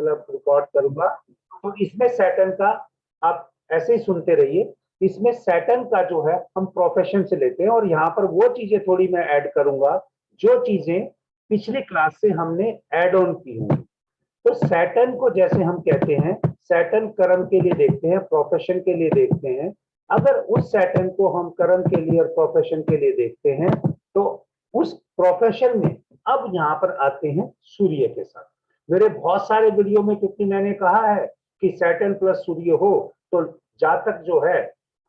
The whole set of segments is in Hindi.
मतलब रिकॉर्ड करूंगा। तो इसमें सैटर्न का आप ऐसे ही सुनते रहिए। इसमें सैटर्न का जो है हम प्रोफेशन से लेते हैं, और यहाँ पर वो चीजें थोड़ी मैं ऐड करूंगा जो चीजें पिछली क्लास से हमने ऐड ऑन की हुई। तो सैटर्न को जैसे हम कहते हैं, सैटर्न कर्म के लिए देखते हैं, प्रोफेशन के लिए देखते हैं। अगर उस सैटर्न को हम कर्म के लिए और प्रोफेशन के लिए देखते हैं, तो उस प्रोफेशन में अब यहाँ पर आते हैं सूर्य के साथ। मेरे बहुत सारे वीडियो में, क्योंकि मैंने कहा है कि सैटर्न प्लस सूर्य हो तो जातक जो है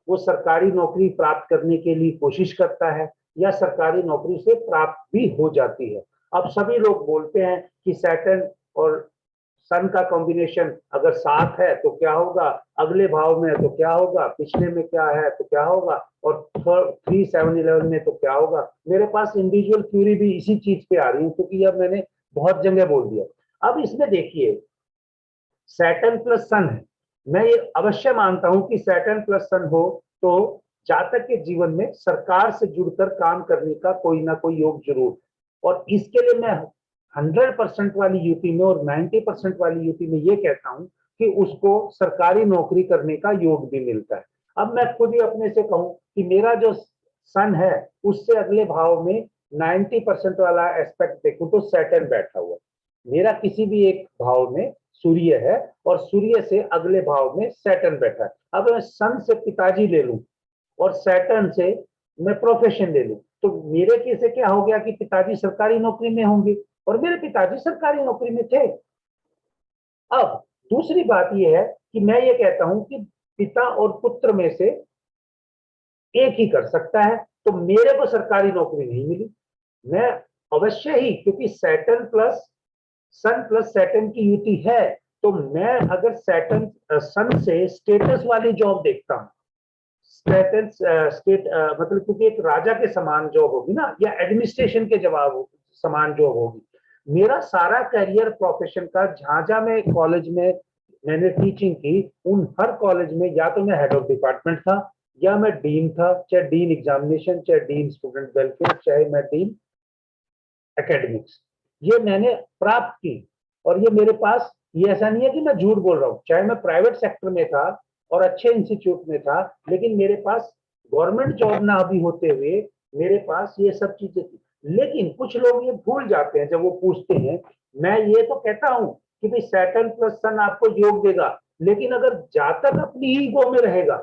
वो सरकारी नौकरी प्राप्त करने के लिए कोशिश करता है, या सरकारी नौकरी से प्राप्त भी हो जाती है। अब सभी लोग बोलते हैं कि सैटर्न और सन का कॉम्बिनेशन अगर 7 है तो क्या होगा, अगले भाव में है तो क्या होगा, पिछले में क्या है तो क्या होगा, और 3, 7, 11 में तो क्या होगा। मेरे पास इंडिविजुअल क्यूरी भी इसी चीज पे आ रही है, क्योंकि अब मैंने बहुत जगह बोल दिया। अब इसमें देखिए, सैटर्न प्लस सन है। मैं ये अवश्य मानता हूं कि सैटर्न प्लस सन हो तो जातक के जीवन में सरकार से जुड़कर काम करने का कोई ना कोई योग जरूर है। और इसके लिए मैं 100% वाली यूपी में और 90% वाली यूपी में ये कहता हूं कि उसको सरकारी नौकरी करने का योग भी मिलता है। अब मैं खुद ही अपने से कहूं कि मेरा जो सन है उससे अगले भाव में 90% वाला एस्पेक्ट देखूं तो सैटर्न बैठा हुआ है। मेरा किसी भी एक भाव में सूर्य है और सूर्य से अगले भाव में सैटर्न बैठा है। अब मैं सन से पिताजी ले लूं और सैटर्न से मैं प्रोफेशन ले लूं, तो मेरे कैसे क्या हो गया कि पिताजी सरकारी नौकरी में होंगे, और मेरे पिताजी सरकारी नौकरी में थे। अब दूसरी बात यह है कि मैं ये कहता हूं कि पिता और पुत्र में से एक ही कर सकता है, तो मेरे को सरकारी नौकरी नहीं मिली। मैं अवश्य ही, क्योंकि सैटर्न प्लस सन प्लस सैटर्न की युति है, तो मैं अगर सैटर्न सन से स्टेटस वाली जॉब देखता हूं, स्टेटस मतलब क्योंकि एक राजा के समान जॉब होगी ना, या एडमिनिस्ट्रेशन के जवाब समान जॉब होगी। मेरा सारा करियर प्रोफेशन का, जहां जहां मैं कॉलेज में मैंने टीचिंग की, उन हर कॉलेज में या तो मैं हेड ऑफ डिपार्टमेंट था, या मैं डीन था, चाहे डीन एग्जामिनेशन, चाहे डीन स्टूडेंट वेलफेयर, चाहे मैं डीन एकेडमिक्स, ये मैंने प्राप्त की। और ये मेरे पास, ये ऐसा नहीं है कि मैं झूठ बोल रहा हूँ, चाहे मैं प्राइवेट सेक्टर में था और अच्छे इंस्टीट्यूट में था, लेकिन मेरे पास गवर्नमेंट जॉब ना भी होते हुए मेरे पास ये सब चीजें थी। लेकिन कुछ लोग ये भूल जाते हैं जब वो पूछते हैं। मैं ये तो कहता हूं कि भाई सैटर्न प्लस सन आपको योग देगा, लेकिन अगर जातक अपनी ईगो में रहेगा,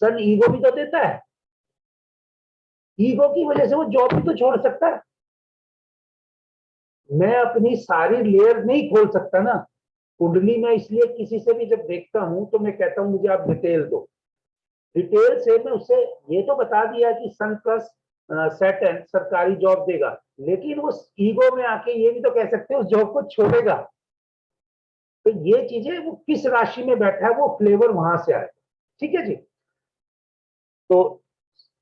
सन ईगो भी तो देता है, ईगो की वजह से वो जॉब भी तो छोड़ सकता है। मैं अपनी सारी लेयर नहीं खोल सकता ना कुंडली में, इसलिए किसी से भी जब देखता हूं तो मैं कहता हूं मुझे आप डिटेल दो। डिटेल से मैं उससे ये तो बता दिया कि सन प्लस सैटर्न सरकारी जॉब देगा, लेकिन वो ईगो में आके ये भी तो कह सकते हैं उस जॉब को छोड़ेगा। तो ये चीजें वो किस राशि में बैठा है वो फ्लेवर वहां से आए। ठीक है जी। तो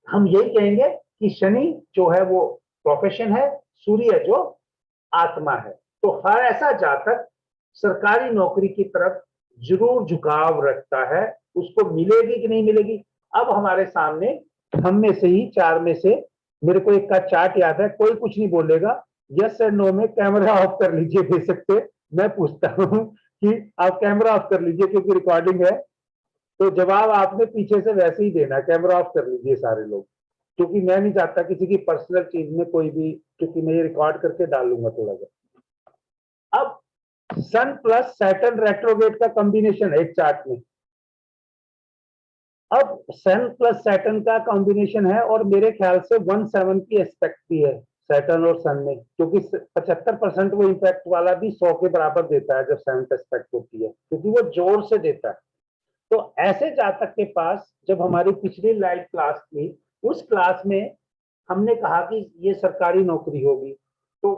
हम यही कहेंगे कि शनि जो है वो प्रोफेशन है, सूर्य जो आत्मा है। तो हर ऐसा जातक सरकारी नौकरी की तरफ जरूर झुकाव रखता है। उसको मिलेगी कि नहीं मिलेगी, अब हमारे सामने हम में से ही 4 में से मेरे को एक का चार्ट याद है, कोई कुछ नहीं बोलेगा, यस और नो में कैमरा ऑफ कर लीजिए दे सकते। मैं पूछता हूं कि आप कैमरा ऑफ कर लीजिए क्योंकि रिकॉर्डिंग है, तो जवाब आपने पीछे से वैसे ही देना, कैमरा ऑफ कर लीजिए सारे लोग, क्योंकि मैं नहीं चाहता किसी की पर्सनल चीज में कोई भी, क्योंकि मैं ये रिकॉर्ड करके डालूंगा थोड़ा सा। अब सन प्लस सैटर्न रेट्रोग्रेड का कॉम्बिनेशन है एक चार्ट में। अब सन प्लस सैटर्न का कॉम्बिनेशन है और मेरे ख्याल से 1/7 की एस्पेक्ट भी है सैटर्न और सन में, क्योंकि 75% वो इम्पैक्ट वाला भी 100 के बराबर देता है जब सेवंथ एस्पेक्ट होती है, क्योंकि वो जोर से देता है। तो ऐसे जातक के पास जब हमारी पिछली लाइव क्लास थी, उस क्लास में हमने कहा कि ये सरकारी नौकरी होगी, तो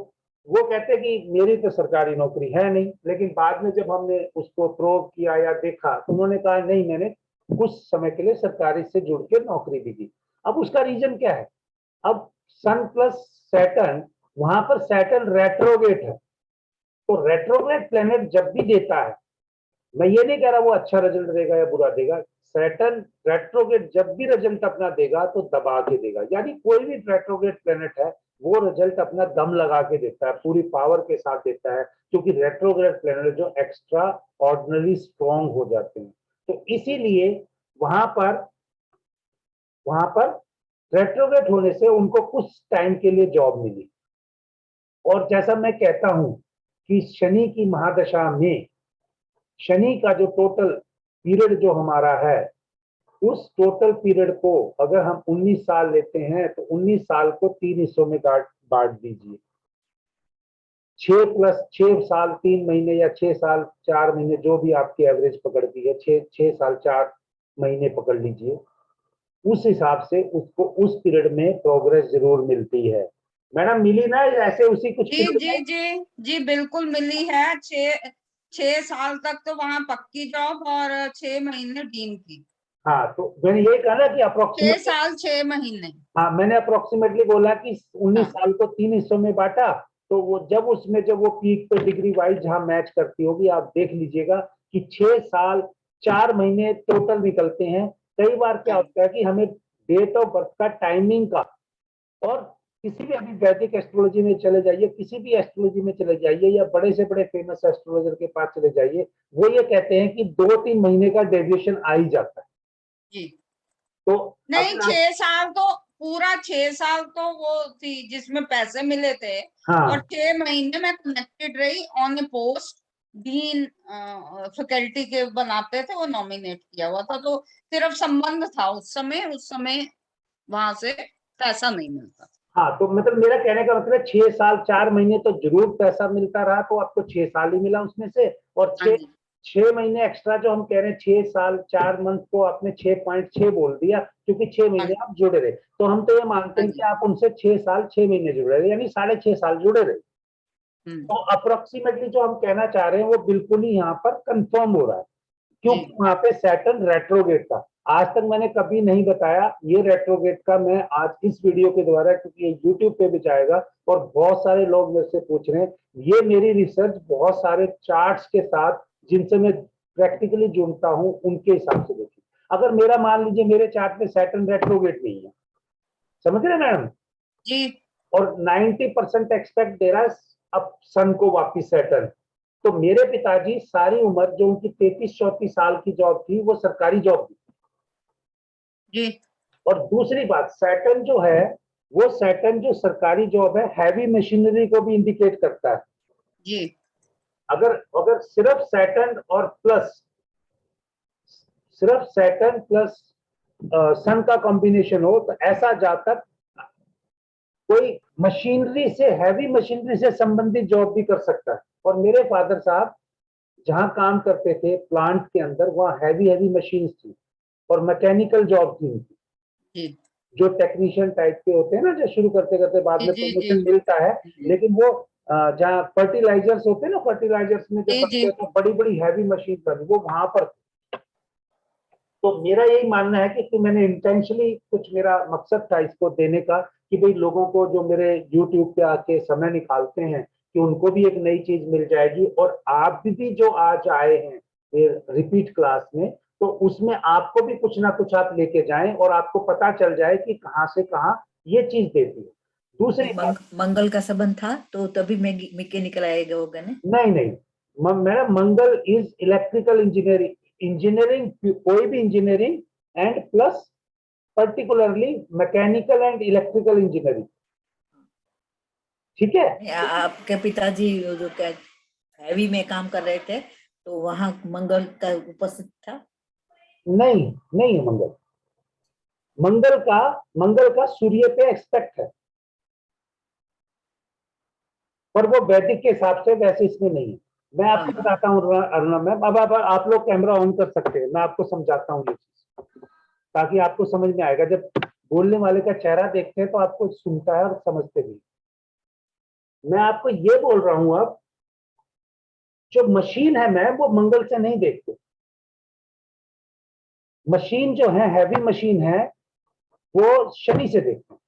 वो कहते कि मेरी तो सरकारी नौकरी है नहीं, लेकिन बाद में जब हमने उसको प्रोव किया या देखा तो उन्होंने कहा नहीं, मैंने कुछ समय के लिए सरकारी से जुड़ के नौकरी भी की। अब उसका रीजन क्या है, अब सन प्लस सैटर्न, वहां पर सैटर्न रेट्रोगेट है, तो रेट्रोग्रेड प्लेनेट जब भी देता है, मैं ये नहीं कह रहा वो अच्छा रिजल्ट देगा या बुरा देगा, सैटर्न रेट्रोग्रेड जब भी रिजल्ट अपना देगा तो दबा के देगा। यानी कोई भी रेट्रोग्रेड प्लेनेट है वो रिजल्ट अपना दम लगा के देता है, पूरी पावर के साथ देता है, क्योंकि रेट्रोग्रेड प्लैनेट जो एक्स्ट्रा ऑर्डिनरी स्ट्रॉन्ग हो जाते हैं। तो इसीलिए वहां पर रेट्रोग्रेड होने से उनको कुछ टाइम के लिए जॉब मिली। और जैसा मैं कहता हूं कि शनि की महादशा में शनि का जो टोटल पीरियड जो हमारा है, उस टोटल पीरियड को अगर हम 19 साल लेते हैं तो 19 साल को 3 हिस्सों में बांट दीजिए। 6 प्लस 6 साल 3 महीने या 6 साल 4 महीने, जो भी आपकी एवरेज पकड़ती है, 6 साल 4 महीने पकड़ लीजिए। उस हिसाब से उसको उस पीरियड में प्रोग्रेस जरूर मिलती है। मैडम मिली ना ऐसे उसी कुछ जी पीरियड जी में? जी जी बिल्कुल मिली है। 6 साल तक तो वहां पक्की जॉब और 6 महीने डीन की। हाँ, तो मैंने ये कहा ना कि 6 अप्रोक्सीमेटली, साल 6 महीने। हाँ मैंने अप्रोक्सीमेटली बोला कि 19 हाँ साल को 3 हिस्सों में बांटा। तो वो जब वो पीक पे डिग्री वाइज जहां मैच करती होगी, आप देख लीजिएगा कि 6 साल 4 महीने टोटल निकलते हैं। कई बार क्या हाँ होता है कि हमें डेट ऑफ बर्थ का, टाइमिंग का, और किसी भी अभी वैदिक एस्ट्रोलॉजी में चले जाइए, किसी भी एस्ट्रोलॉजी में चले जाइए, या बड़े से बड़े फेमस एस्ट्रोलॉजर के पास चले जाइए, वो ये कहते हैं कि 2-3 महीने का डेविएशन आ ही जाता है। जी तो नहीं, अगर आप, 6 साल तो पूरा 6 साल तो वो थी जिसमें पैसे मिले थे। और हाँ 6 महीने में कनेक्टेड रही on A post. Dean faculty के बनाते थे, वो नॉमिनेट किया हुआ था, तो सिर्फ संबंध था उस समय वहां से पैसा नहीं मिलता। हाँ, तो मतलब मेरा कहने का मतलब है 6 साल 4 महीने तो जरूर पैसा मिलता रहा, तो आपको 6 साल ही मिला उसमें से। और हाँ छह जी। 6 महीने एक्स्ट्रा जो हम कह रहे हैं, 6 साल 4 मंथ को आपने 6.6 बोल दिया, क्योंकि 6 हाँ महीने जी। आप जुड़े रहे। तो हम तो ये मानते हाँ हैं कि जी। आप उनसे 6 साल 6 महीने जुड़े रहे, यानी 6.5 साल जुड़े रहे। हम्म। तो अप्रोक्सीमेटली जो हम कहना चाह रहे हैं वो बिल्कुल ही यहाँ पर कंफर्म हो रहा है, जी क्योंकि वहां पे सैटर्न रेट्रोगेट था। आज तक मैंने कभी नहीं बताया ये रेट्रोगेट का, मैं आज इस वीडियो के द्वारा, क्योंकि ये यूट्यूब पे भी जाएगा और बहुत सारे लोग मेरे से पूछ रहे हैं, ये मेरी रिसर्च बहुत सारे चार्ट्स के साथ जिनसे मैं प्रैक्टिकली जुड़ता हूं उनके हिसाब से देखिए। अगर मेरा मान लीजिए मेरे चार्ट में सैटर्न रेट्रोगेट नहीं है, समझ रहे हैं मैडम, जी और 90% एक्सपेक्ट दे रहा है अब सन को वापिस सैटर्न, तो मेरे पिताजी सारी उम्र जो उनकी 33-34 साल की जॉब थी वो सरकारी जॉब थी। जी और दूसरी बात, सैटर्न जो है, वो सैटर्न जो सरकारी जॉब है, हैवी मशीनरी को भी इंडिकेट करता है। जी अगर अगर सिर्फ सैटर्न प्लस सन का कॉम्बिनेशन हो, तो ऐसा जातक कोई मशीनरी से, हैवी मशीनरी से संबंधित जॉब भी कर सकता है। और मेरे फादर साहब जहां काम करते थे प्लांट के अंदर, वहां हैवी हैवी मशीन थी और मैकेनिकल जॉब थी उनकी, जी जो टेक्नीशियन टाइप के होते हैं ना, जो शुरू करते करते बाद जी में जी जी प्रमोशन मिलता है। जी लेकिन वो जहाँ फर्टिलाइजर्स होते हैं ना, फर्टिलाइजर्स में जब जी जी बनते हैं तो बड़ी बड़ी हैवी मशीन बनी, वो वहां पर। तो मेरा यही मानना है कि मैंने इंटेंशनली, कुछ मेरा मकसद था इसको देने का, कि भाई लोगों को जो मेरे यूट्यूब पे आके समय निकालते हैं, कि उनको भी एक नई चीज मिल जाएगी। और आप भी जो आज आए हैं रिपीट क्लास में, तो उसमें आपको भी कुछ ना कुछ आप लेके जाएं और आपको पता चल जाए कि कहाँ से कहाँ ये चीज देती है। दूसरी बात, मंगल का संबंध था तो तभी मैकेनिकल आएगा होगा ना। नहीं नहीं, मेरा मंगल इज इलेक्ट्रिकल इंजीनियरिंग, कोई भी engineering, and plus particularly mechanical and electrical engineering, ठीक है। आपके पिताजी जो क्या हैवी में काम कर रहे थे तो वहां मंगल का उपस्थित था। नहीं, नहीं है मंगल। मंगल का सूर्य पे एक्सपेक्ट है, पर वो वैदिक के हिसाब से वैसे इसमें नहीं है। मैं हाँ आपको बताता हूँ अरुणा मैम, अब आप लोग कैमरा ऑन कर सकते हैं, मैं आपको समझाता हूँ ये चीज, ताकि आपको समझ में आएगा। जब बोलने वाले का चेहरा देखते हैं तो आपको सुनता है और समझते भी। मैं आपको ये बोल रहा हूं, अब जो मशीन है मैम, वो मंगल से नहीं देखते। मशीन जो है, हैवी मशीन है, वो शनि से देखते हैं।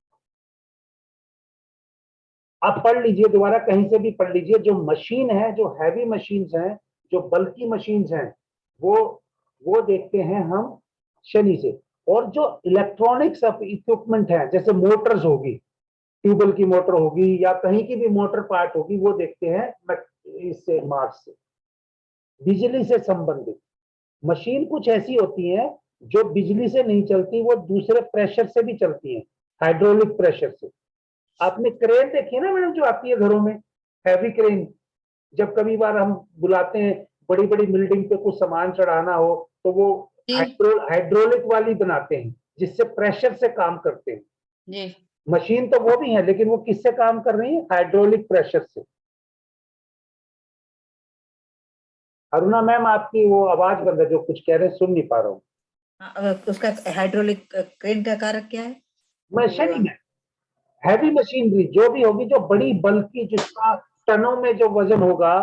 आप पढ़ लीजिए, दोबारा कहीं से भी पढ़ लीजिए, जो मशीन है, जो हैवी मशीन्स हैं, जो बल्कि मशीन्स हैं, वो वो देखते हैं हम शनि से। और जो इलेक्ट्रॉनिक्स ऑफ इक्विपमेंट है, जैसे मोटर्स होगी, ट्यूबवेल की मोटर होगी या कहीं की भी मोटर पार्ट होगी, वो देखते हैं इससे मार्स से। बिजली से संबंधित मशीन कुछ ऐसी होती है जो बिजली से नहीं चलती, वो दूसरे प्रेशर से भी चलती है, हाइड्रोलिक प्रेशर से। आपने क्रेन देखी है ना मैडम, जो आती है घरों में, हैवी क्रेन। जब कभी बार हम बुलाते हैं बड़ी बड़ी बिल्डिंग पे कुछ सामान चढ़ाना हो, तो वो जी हाइड्रोलिक वाली बनाते हैं, जिससे प्रेशर से काम करते हैं। जी। मशीन तो वो भी है, लेकिन वो किससे काम कर रही है? हाइड्रोलिक प्रेशर से। अरुणा मैम, आपकी वो आवाज बंद है, जो कुछ कह रहे हैं सुन नहीं पा रहा हूँ। उसका हाइड्रोलिक क्रेन का कारक क्या है? मशीन में हैवी मशीनरी जो भी होगी, जो बड़ी बल्कि, जिसका टनों में जो वजन होगा,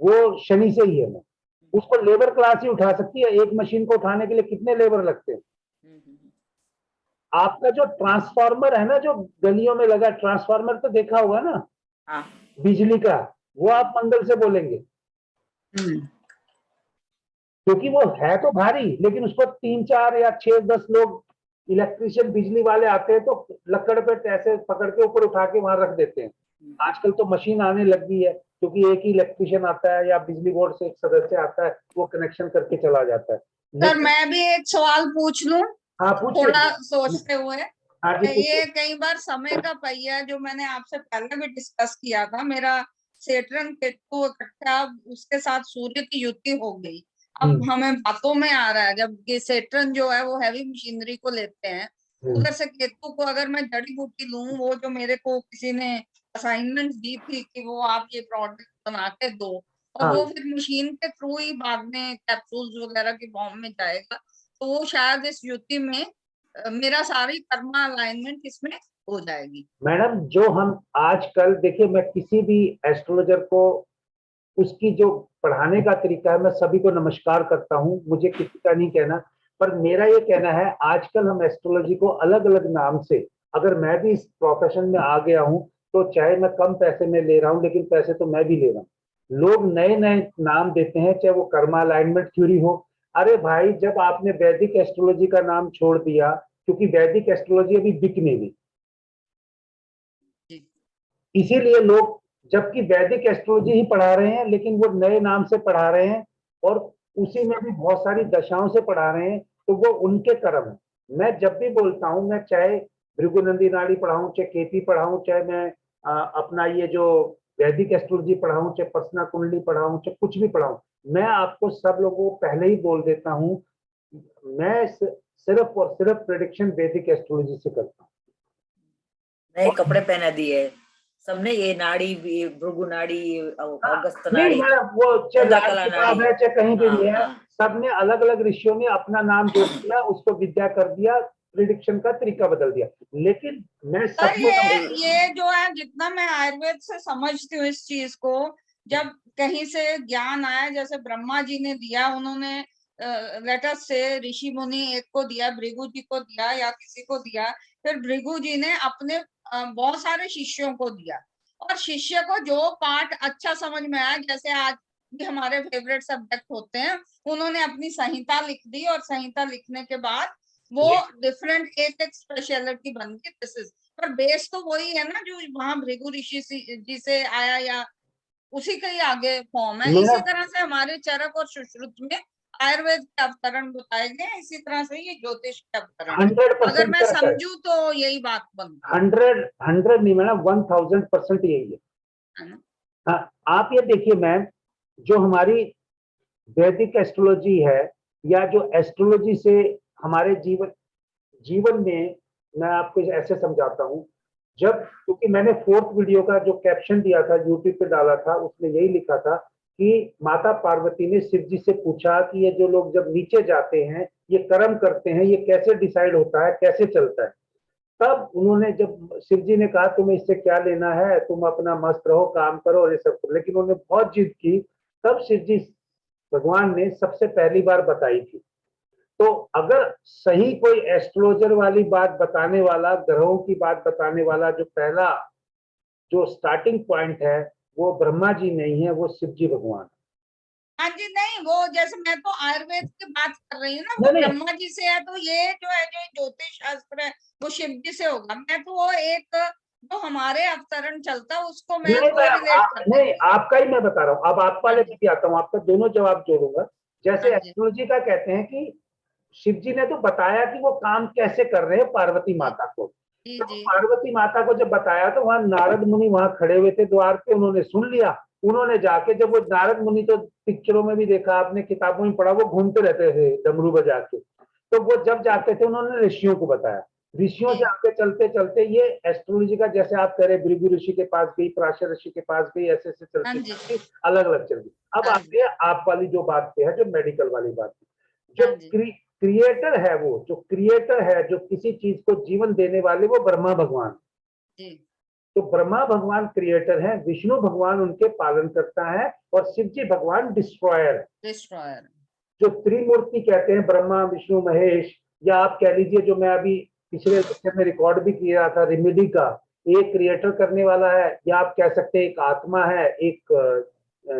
वो शनि से ही है। मैं उसको लेबर क्लास ही उठा सकती है। एक मशीन को उठाने के लिए कितने लेबर लगते हैं? आपका जो ट्रांसफार्मर है ना, जो गलियों में लगा ट्रांसफार्मर, तो देखा होगा ना, हाँ। बिजली का, वो आप मंगल से बोलेंगे, क्योंकि वो है तो भारी, लेकिन उसको 3 4 या 6 10 लोग इलेक्ट्रिशियन बिजली वाले आते हैं, तो लकड़ पे ऐसे पकड़ के ऊपर उठा के वहां रख देते हैं। आजकल तो मशीन आने लग गई है, क्योंकि एक ही इलेक्ट्रिशियन आता है या बिजली बोर्ड से एक सदस्य आता है, वो कनेक्शन करके चला जाता है। सर मैं भी एक सवाल पूछ लूं, हाँ पूछिए। थोड़ा सोचते हुए। हाँ जी पूछिए। ये कई बार समय का पहिया, जो मैंने आपसे पहले भी डिस्कस किया था, मेरा सेटर्न केतु इकट्ठा, उसके साथ सूर्य की युति हो गई। अब हमें बातों में आ रहा है, जब ये सेटर्न जो है वो हैवी मशीनरी को लेते हैं, उधर से केतु को अगर मैं जड़ी बूटी लूं, वो जो मेरे को किसी ने असाइनमेंट दी थी कि वो आप ये प्रोडक्ट बना के दो, और वो फिर मशीन के थ्रू ही बाद में कैप्सूल्स वगैरह की फॉर्म में जाएगा, तो वो शायद इस युति में मेरा सारी कर्मा अलाइनमेंट इसमें हो जाएगी। मैडम, जो हम आजकल देखिए, मैं किसी भी एस्ट्रोलॉजर को, उसकी जो पढ़ाने का तरीका है, मैं सभी को नमस्कार करता हूं, मुझे किसी का नहीं कहना, पर मेरा ये कहना है, आजकल हम एस्ट्रोलॉजी को अलग अलग नाम से, अगर मैं भी इस प्रोफेशन में आ गया हूं, तो चाहे मैं कम पैसे में ले रहा हूं, लेकिन पैसे तो मैं भी ले रहा हूं। लोग नए नए नाम देते हैं, चाहे वो कर्मा अलाइनमेंट थ्योरी हो। अरे भाई, जब आपने वैदिक एस्ट्रोलॉजी का नाम छोड़ दिया, क्योंकि वैदिक एस्ट्रोलॉजी अभी बिक नहीं रही, इसीलिए लोग, जबकि वैदिक एस्ट्रोलॉजी ही पढ़ा रहे हैं, लेकिन वो नए नाम से पढ़ा रहे हैं, और उसी में भी बहुत सारी दशाओं से पढ़ा रहे हैं, तो वो उनके कर्म है। मैं जब भी बोलता हूं, मैं चाहे भृगुनंदी नाड़ी पढ़ाऊं, चाहे केपी पढ़ाऊं, चाहे मैं अपना ये जो वैदिक एस्ट्रोलॉजी पढ़ाऊं, चाहे पर्सना कुंडली पढ़ाऊं, चाहे कुछ भी पढ़ाऊं, मैं आपको सब लोगों को पहले ही बोल देता हूं, मैं सिर्फ और सिर्फ प्रेडिक्शन वैदिक एस्ट्रोलॉजी से करता हूं। नए कपड़े पहना दिए सबने, ये नाड़ी भी, भृगु नाड़ी, अगस्त नहीं नाड़ी, मैडम, वो चाहे चंद्रकला लाल किताब नाड़ी। है, चाहे कहीं पे भी है, हाँ। सबने अलग अलग ऋषियों ने अपना नाम जोड़ दिया, उसको विद्या कर दिया, प्रिडिक्शन का तरीका बदल दिया, लेकिन मैं सर सबको ये जो है, जितना मैं आयुर्वेद से समझती हूँ इस चीज को, जब कहीं से ज्ञान आया, जैसे ब्रह्मा जी ने दिया, उन्होंने लेटर से ऋषि मुनि एक को दिया, भृगु जी को दिया या किसी को दिया, फिर भृगु जी ने अपने बहुत सारे शिष्यों को दिया, और शिष्य को जो पाठ अच्छा समझ में आया, जैसे आज भी हमारे फेवरेट सब्जेक्ट होते हैं, उन्होंने अपनी संहिता लिख दी, और संहिता लिखने के बाद वो डिफरेंट एक एक स्पेशलिटी बन गई। दिस इज, पर बेस तो वही है ना, जो वहां भृगु ऋषि जी से आया, या उसी का ही आगे फॉर्म है। इसी तरह से हमारे चरक और सुश्रुत में आयुर्वेद के अवतरण बताए गए, इसी तरह से ये ज्योतिष के अवतरण है। 100% अगर मैं समझू तो यही बात बनती 100 नहीं मैडम, 1000% यही है ना। हाँ, आप ये देखिए मैम, जो हमारी वैदिक एस्ट्रोलॉजी है, या जो एस्ट्रोलॉजी से हमारे जीवन जीवन में, मैं आपको ऐसे समझाता हूं, जब, क्योंकि मैंने 4th वीडियो का जो कैप्शन दिया था, यूट्यूब पे डाला था, उसमें यही लिखा था कि माता पार्वती ने शिव जी से पूछा कि ये जो लोग जब नीचे जाते हैं, ये कर्म करते हैं, ये कैसे डिसाइड होता है, कैसे चलता है। तब उन्होंने, जब शिव जी ने कहा तुम्हें इससे क्या लेना है, तुम अपना मस्त रहो, काम करो और ये सब करो, लेकिन उन्होंने बहुत जिद की, तब शिव जी भगवान ने सबसे पहली बार बताई थी। तो अगर सही कोई एस्ट्रोलॉजर वाली बात बताने वाला, ग्रहों की बात बताने वाला, जो पहला जो स्टार्टिंग पॉइंट है, वो ब्रह्मा जी नहीं है, वो शिव जी भगवान है। हाँ जी, नहीं वो जैसे मैं तो आयुर्वेद की बात कर रही हूँ ना, वो नहीं, नहीं। ब्रह्मा जी से है, तो ये जो है जो ज्योतिष शास्त्र है वो शिव जी से होगा। मैं तो वो एक जो हमारे अवतरण चलता है उसको मैं नहीं, वो रिलेट कर नहीं, रही थी। आपका ही मैं बता रहा हूँ। अब आप वाले हाँ पे जी, भी आता हूँ, आपका दोनों जवाब जोड़ूंगा। जैसे हाँ जी, एस्ट्रोलॉजी का कहते हैं कि शिव जी ने तो बताया कि वो काम कैसे कर रहे हैं पार्वती जी, माता को। जी, तो जी, पार्वती माता को जब बताया तो वहां नारद मुनि वहां खड़े हुए थे द्वार पे, उन्होंने सुन लिया। उन्होंने जाके, जब वो नारद मुनि तो पिक्चरों में भी देखा आपने, किताबों में पढ़ा, वो घूमते रहते थे डमरू बजा के। तो वो जब जाते थे उन्होंने ऋषियों को बताया। ऋषियों से जी, आगे चलते चलते ये एस्ट्रोलॉजी का, जैसे आप कह रहे भृगु ऋषि के पास गई, पराशर ऋषि के पास गई, ऐसे ऐसे हाँ चलती जी, चलती अलग अलग चल गई। अब हाँ जी, आते हैं आप वाली जो बात पे है, जो मेडिकल वाली बात पे। जो हाँ जी, क्रिएटर है, वो जो क्रिएटर है, जो किसी चीज को जीवन देने वाले, वो ब्रह्मा भगवान। जी, तो ब्रह्मा भगवान क्रिएटर है, विष्णु भगवान उनके पालन करता है, और शिव जी भगवान डिस्ट्रॉयर है। डिस्ट्रॉयर। जो त्रिमूर्ति कहते हैं, ब्रह्मा विष्णु महेश, या आप कह लीजिए जो मैं अभी पिछले लेक्चर में रिकॉर्ड भी किया था रेमेडी का, एक क्रिएटर करने वाला है, या आप कह सकते हैं एक आत्मा है, एक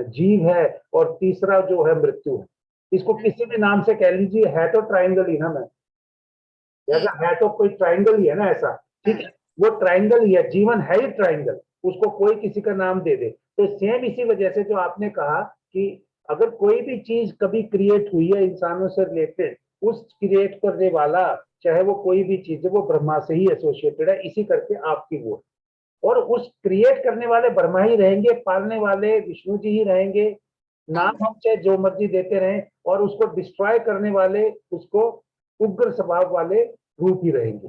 जीव है, और तीसरा जो है मृत्यु है। इसको किसी भी नाम से कह लीजिए, है तो ट्राइंगल ही ना मैं, जी, ऐसा है तो कोई ट्राइंगल ही है ना ऐसा। ठीक है, हाँ, वो ट्राइंगल ही है, जीवन है ही ट्राइंगल, उसको कोई किसी का नाम दे दे। तो सेम इसी वजह से जो आपने कहा कि अगर कोई भी चीज कभी क्रिएट हुई है इंसानों से रिलेटेड, उस क्रिएट करने वाला, चाहे वो कोई भी चीज है, वो ब्रह्मा से ही एसोसिएटेड है, इसी करके आपकी वो। और उस क्रिएट करने वाले ब्रह्मा ही रहेंगे, पालने वाले विष्णु जी ही रहेंगे। हाँ नाम जी, हम चाहे जो मर्जी देते रहें, और उसको डिस्ट्रॉय करने वाले, उसको उग्र स्वभाव वाले रूप ही रहेंगे।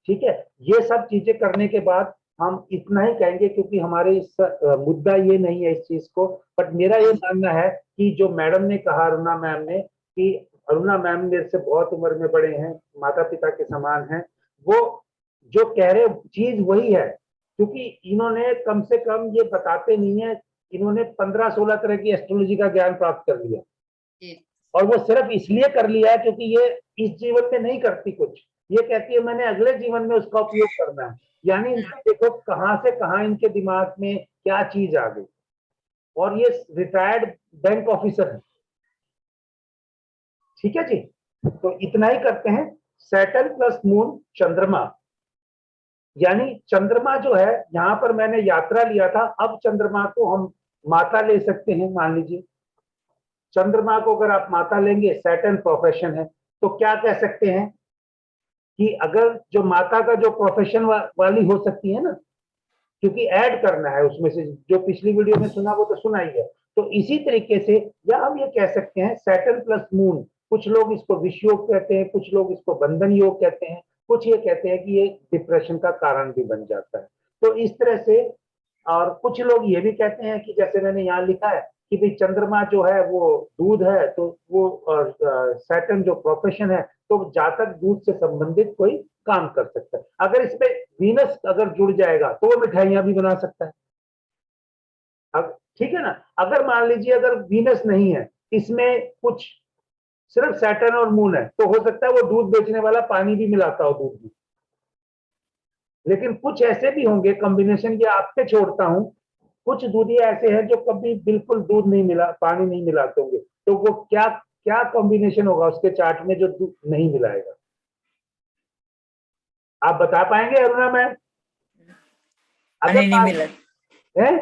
ठीक है, ये सब चीजें करने के बाद हम इतना ही कहेंगे, क्योंकि हमारे इस मुद्दा ये नहीं है इस चीज को। बट मेरा ये हाँ जी, मानना है कि जो मैडम ने कहा, अरुणा मैम ने, कि अरुणा मैम मेरे से बहुत उम्र में बड़े हैं, माता पिता के समान हैं, वो जो कह रहे चीज वही है। क्योंकि इन्होंने कम से कम, ये बताते नहीं है, इन्होंने 15-16 तरह की एस्ट्रोलॉजी का ज्ञान प्राप्त कर लिया। जी, और वो सिर्फ इसलिए कर लिया है क्योंकि ये इस जीवन में नहीं करती कुछ, ये कहती है मैंने अगले जीवन में उसका उपयोग करना है। यानी देखो कहां से कहां इनके दिमाग में क्या चीज आ गई। और ये रिटायर्ड बैंक ऑफिसर है। ठीक है जी, तो इतना ही करते हैं। सैटर्न प्लस मून चंद्रमा, यानी चंद्रमा जो है, यहां पर मैंने यात्रा लिया था, अब चंद्रमा को हम माता ले सकते हैं। मान लीजिए चंद्रमा को अगर आप माता लेंगे, सैटर्न प्रोफेशन है, तो क्या कह सकते हैं कि अगर जो माता का जो प्रोफेशन वाली हो सकती है ना, क्योंकि ऐड करना है उसमें से, जो पिछली वीडियो में सुना वो तो सुना ही है। तो इसी तरीके से, या हम ये कह सकते हैं सैटर्न प्लस मून, कुछ लोग इसको विष योग कहते हैं, कुछ लोग इसको बंधन योग कहते हैं, कुछ ये कहते हैं कि ये डिप्रेशन का कारण भी बन जाता है। तो इस तरह से, और कुछ लोग ये भी कहते हैं कि जैसे मैंने यहाँ लिखा है कि भाई चंद्रमा जो है वो दूध है, तो वो, और सैटर्न जो प्रोफेशन है, तो जातक दूध से संबंधित कोई काम कर सकता है। अगर इसमें वीनस अगर जुड़ जाएगा तो वो मिठाइयां भी बना सकता है। अब ठीक है ना, अगर मान लीजिए अगर वीनस नहीं है, इसमें कुछ सिर्फ सैटर्न और मून है, तो हो सकता है वो दूध बेचने वाला पानी भी मिलाता हो दूध में। लेकिन कुछ ऐसे भी होंगे कॉम्बिनेशन, ये आप पे छोड़ता हूं, कुछ दूधिया ऐसे हैं जो कभी बिल्कुल दूध नहीं मिला, पानी नहीं मिलाते होंगे, तो वो क्या क्या कॉम्बिनेशन होगा उसके चार्ट में जो दूध नहीं मिलाएगा? आप बता पाएंगे अरुणा मैम? अगर पानी नहीं मिला, है,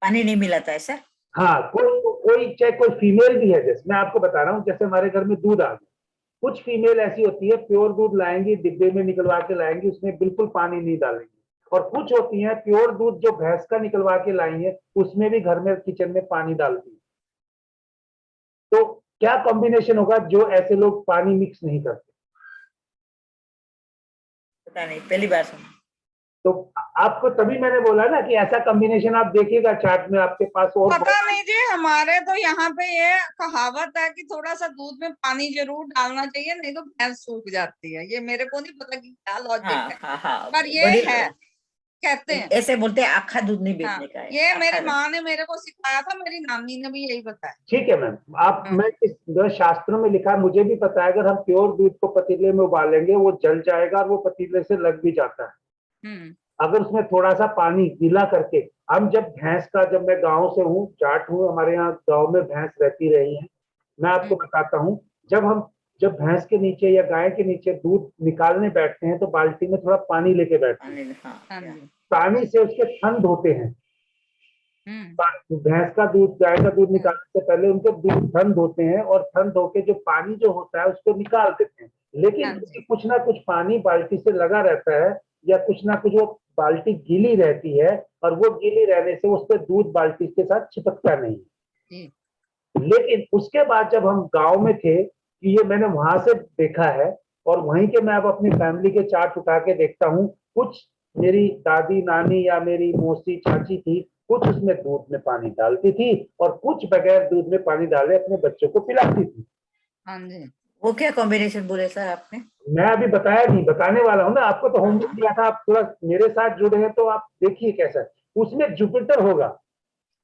पानी नहीं मिलाता है सर। हाँ, कोई चाहे कोई फीमेल भी है, जैसे मैं आपको बता रहा हूँ, जैसे हमारे घर में दूध आ गया, कुछ फीमेल ऐसी होती है प्योर दूध लाएंगी, डिब्बे में निकलवा के लाएंगी, उसमें बिल्कुल पानी नहीं डालेंगी। और कुछ होती हैं प्योर दूध जो भैंस का निकलवा के लाई है, उसमें भी घर में किचन में पानी डालती है। तो क्या कॉम्बिनेशन होगा जो ऐसे लोग पानी मिक्स नहीं करते? पता नहीं, पहली बार सुना। तो आपको तभी मैंने बोला ना कि ऐसा कॉम्बिनेशन आप देखिएगा चार्ट में आपके पास, और पता नहीं जी, हमारे तो यहाँ पे ये कहावत है कि थोड़ा सा दूध में पानी जरूर डालना चाहिए, नहीं तो भैंस सूख जाती है। ये मेरे को नहीं पता कि क्या लॉजिक हाँ है, हाँ हाँ, पर ये बड़ी है, कहते हैं। ऐसे बोलते हैं आखा दूध नहीं हाँ, बेचने का है, ये मेरी आखा। माँ ने मेरे को सिखाया था, मेरी नानी ने भी यही बताया। ठीक है मैम, आप, हाँ, मैं इस जो शास्त्रों में लिखा है मुझे भी पता है, अगर हम प्योर दूध को पतीले में उबालेंगे वो जल जाएगा, और वो पतीले से लग भी जाता है। हम्म, अगर उसमें थोड़ा सा पानी गीला करके, हम जब भैंस का, जब मैं गांव से हूँ, जाट हूँ, हमारे यहाँ गांव में भैंस रहती रही है, मैं आपको बताता हूँ, जब भैंस के नीचे या गाय के नीचे दूध निकालने बैठते हैं तो बाल्टी में थोड़ा पानी लेके बैठते हैं, हाँ, हाँ yeah. जी। पानी से उसके थन धोते हैं। भैंस का दूध, गाय का दूध निकालने से पहले उनके दूध थन धोते हैं, और थन धो के जो पानी जो होता है उसको निकाल देते हैं, लेकिन हाँ जी। उसमें कुछ ना कुछ पानी बाल्टी से लगा रहता है, या कुछ ना कुछ वो बाल्टी गीली रहती है, और वो गीली रहने से उस पर दूध बाल्टी के साथ चिपकता नहीं। जी। लेकिन उसके बाद जब हम गांव में थे, कि ये मैंने वहां से देखा है, और वहीं के मैं अब अपनी फैमिली के चार्ट उठा के देखता हूँ, कुछ मेरी दादी नानी या मेरी मौसी चाची थी, कुछ उसमें दूध में पानी डालती थी, और कुछ बगैर दूध में पानी डाले अपने बच्चों को पिलाती थी। हाँ जी। वो क्या कॉम्बिनेशन बोले सर आपने? मैं अभी बताया नहीं, बताने वाला हूँ ना आपको, तो होमवर्क दिया था, आप थोड़ा मेरे साथ जुड़े हैं तो आप देखिए कैसा है। उसमें जुपिटर होगा।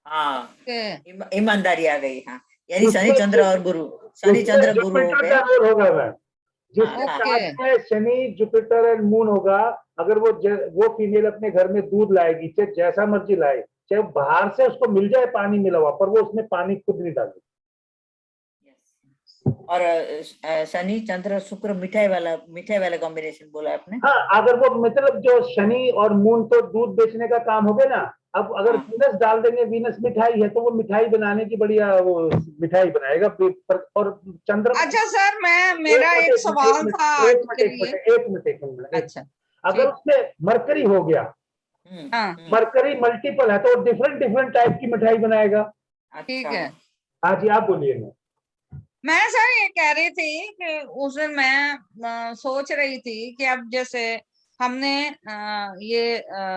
हाँ, ओके। ईमानदारी आ गई। हाँ, यानी शनि उसमें चंद्र और गुरु, शनि उसमें चंद्र गुरु हो जुपिटर गए। का रोल होगा मैम, जिसके हाँ, ओके। साथ में शनि जुपिटर एंड मून होगा। अगर वो फीमेल अपने घर में दूध लाएगी, चाहे जैसा मर्जी लाए, चाहे बाहर से उसको मिल जाए पानी मिला हुआ, पर वो उसमें पानी खुद नहीं डालेगी। और शनि चंद्र शुक्र मिठाई वाला कॉम्बिनेशन बोला आपने। हाँ, अगर वो मतलब जो शनि और मून तो दूध बेचने का काम हो गया ना, अब अगर हाँ। वीनस डाल देंगे, वीनस मिठाई है तो वो मिठाई बनाने की बढ़िया वो मिठाई बनाएगा। और चंद्रमा, अच्छा सर, मेरा एक सवाल था आज के लिए। एक मिनट। अच्छा, अगर ठीक। उसमें मरकरी हो गया, हाँ, मरकरी मल्टीपल है, तो डिफरेंट डिफरेंट टाइप की मिठाई बनाएगा। ठीक अच्छा। है। हाँ जी, आप बोलिए। मैं सर ये कह रही थी कि उस दिन मैं सोच रही थी कि अब जैसे हमने ये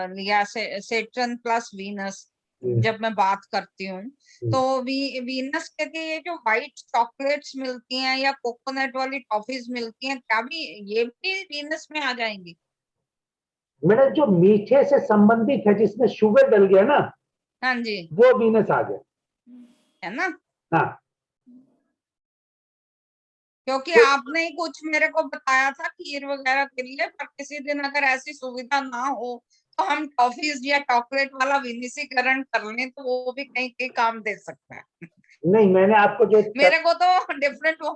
लिया सेटर्न प्लस वीनस, जब मैं बात करती हूँ तो वीनस के लिए ये जो व्हाइट चॉकलेट्स मिलती हैं या कोकोनट वाली टॉफीज मिलती हैं, क्या भी ये भी वीनस में आ जाएंगी? मेरा जो मीठे से संबंधित है, जिसमें शुगर डल गया ना, हाँ जी, वो वीनस आ गया। है ना? हाँ, क्योंकि तो आपने ही कुछ मेरे को बताया था खीर वगैरह के लिए, पर किसी दिन अगर ऐसी सुविधा ना हो तो हम टॉफीज या चॉकलेट वाला विनिसीकरण कर लें तो वो भी कहीं कहीं काम दे सकता है। नहीं, मैंने आपको जो मेरे को तो डिफरेंट वो।